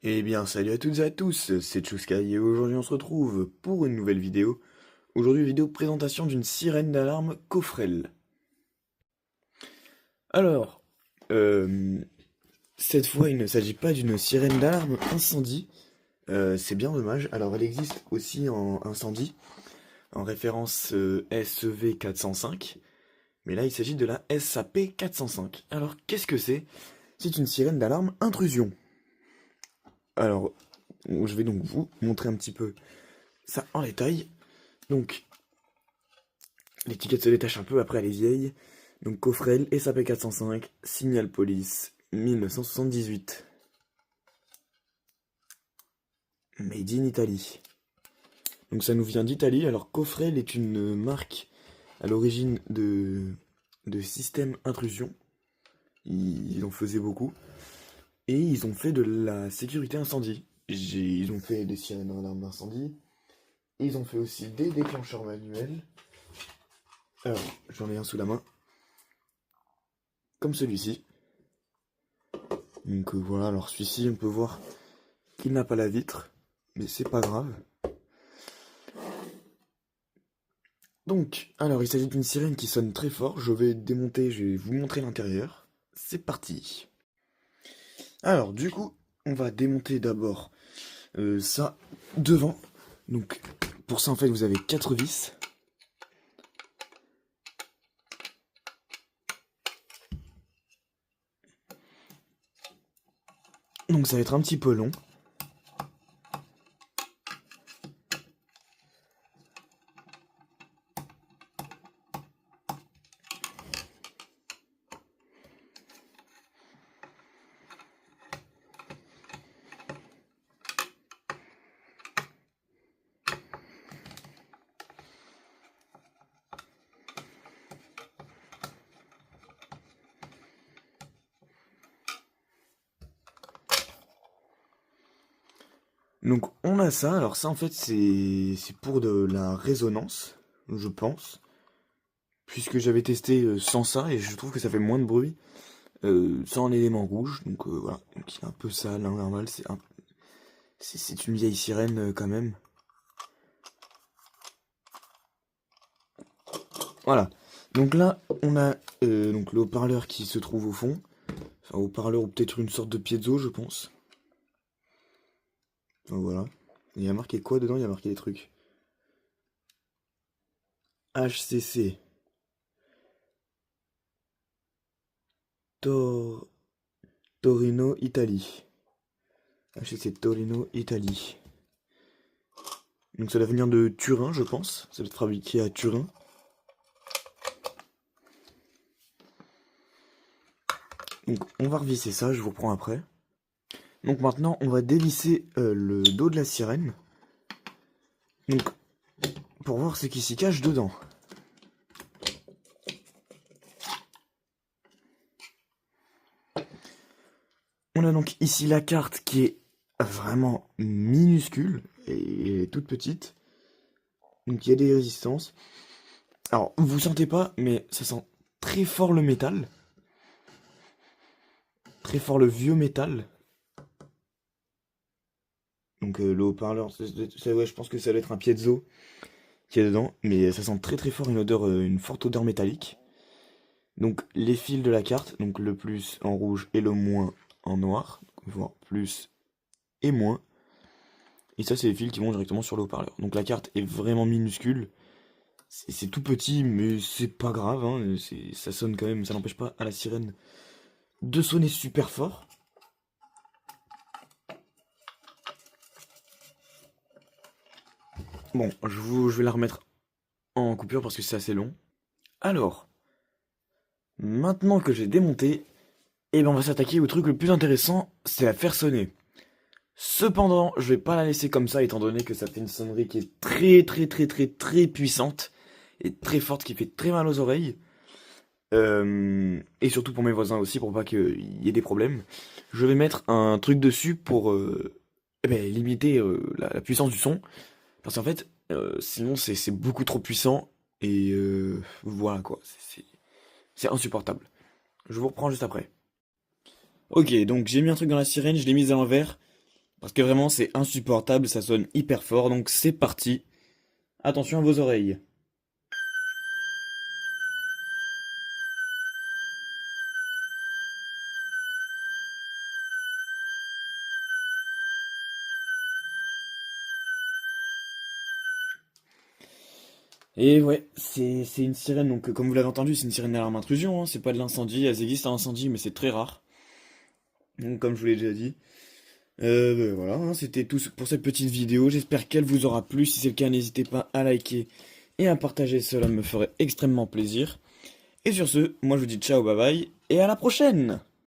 Eh bien, salut à toutes et à tous, c'est Chuskai et aujourd'hui on se retrouve pour une nouvelle vidéo. Aujourd'hui, vidéo présentation d'une sirène d'alarme Cofrel. Alors, euh, cette fois il ne s'agit pas d'une sirène d'alarme incendie, c'est bien dommage. Alors elle existe aussi en incendie, en référence SEV 405, mais là il s'agit de la SAP 405. Alors qu'est-ce que c'est? C'est une sirène d'alarme intrusion. Alors, je vais donc vous montrer un petit peu ça en détail. Donc, l'étiquette se détache un peu, après elle est vieille. Donc, Cofrel, SAP 405, Signal Police, 1978. Made in Italy. Donc, ça nous vient d'Italie. Alors, Cofrel est une marque à l'origine de système intrusion. Ils en faisaient beaucoup. Et ils ont fait de la sécurité incendie. Ils ont fait des sirènes d'alarme d'incendie. Ils ont fait aussi des déclencheurs manuels. Alors, j'en ai un sous la main. Comme celui-ci. Donc voilà, alors celui-ci, on peut voir qu'il n'a pas la vitre. Mais c'est pas grave. Donc, alors il s'agit d'une sirène qui sonne très fort. Je vais démonter, je vais vous montrer l'intérieur. C'est parti. Alors, du coup, on va démonter d'abord ça devant. Donc, pour ça, en fait, vous avez 4 vis. Donc, ça va être un petit peu long. Donc, on a ça. Alors, ça, en fait, c'est pour de la résonance, je pense. Puisque j'avais testé sans ça et je trouve que ça fait moins de bruit. Sans l'élément rouge, donc voilà, donc il est un peu sale, hein, normal, c'est une vieille sirène quand même. Voilà, donc là on a donc le haut-parleur qui se trouve au fond, enfin haut-parleur ou peut-être une sorte de piezo je pense. Enfin voilà, il y a marqué quoi dedans? Il y a marqué des trucs. HCC, Tor... Torino, Italie. HCC Torino, Italie. Donc ça doit venir de Turin je pense, ça doit être fabriqué à Turin. Donc on va revisser ça, je vous reprends après. Donc maintenant, on va dévisser le dos de la sirène. Donc, pour voir ce qui s'y cache dedans. On a donc ici la carte qui est vraiment minuscule et toute petite. Donc il y a des résistances. Alors, vous sentez pas, mais ça sent très fort le métal. Très fort le vieux métal. Donc le haut-parleur, ouais, je pense que ça doit être un piezo qui est dedans. Mais ça sent très très fort une odeur, une forte odeur métallique. Donc les fils de la carte, donc le plus en rouge et le moins en noir, voire plus et moins. Et ça c'est les fils qui vont directement sur le haut-parleur. Donc la carte est vraiment minuscule, c'est tout petit mais c'est pas grave, hein. Ça sonne quand même, ça n'empêche pas à la sirène de sonner super fort. Bon, je vais la remettre en coupure parce que c'est assez long. Alors, maintenant que j'ai démonté, eh ben on va s'attaquer au truc le plus intéressant, c'est la faire sonner. Cependant, je vais pas la laisser comme ça, étant donné que ça fait une sonnerie qui est très très très très très puissante et très forte, qui fait très mal aux oreilles. Et surtout pour mes voisins aussi, pour pas qu'il y ait des problèmes. Je vais mettre un truc dessus pour limiter la puissance du son. Parce qu'en fait, sinon c'est beaucoup trop puissant. Et voilà quoi, c'est insupportable. Je vous reprends juste après. Ok, donc j'ai mis un truc dans la sirène, je l'ai mise à l'envers. Parce que vraiment, c'est insupportable, ça sonne hyper fort, donc c'est parti. Attention à vos oreilles. Et ouais, c'est une sirène, donc comme vous l'avez entendu, c'est une sirène d'alarme intrusion, hein, c'est pas de l'incendie, elles existent à incendie, mais c'est très rare. Donc comme je vous l'ai déjà dit. Voilà, hein, c'était tout pour cette petite vidéo, j'espère qu'elle vous aura plu, si c'est le cas, n'hésitez pas à liker et à partager, cela me ferait extrêmement plaisir. Et sur ce, moi je vous dis ciao, bye bye, et à la prochaine!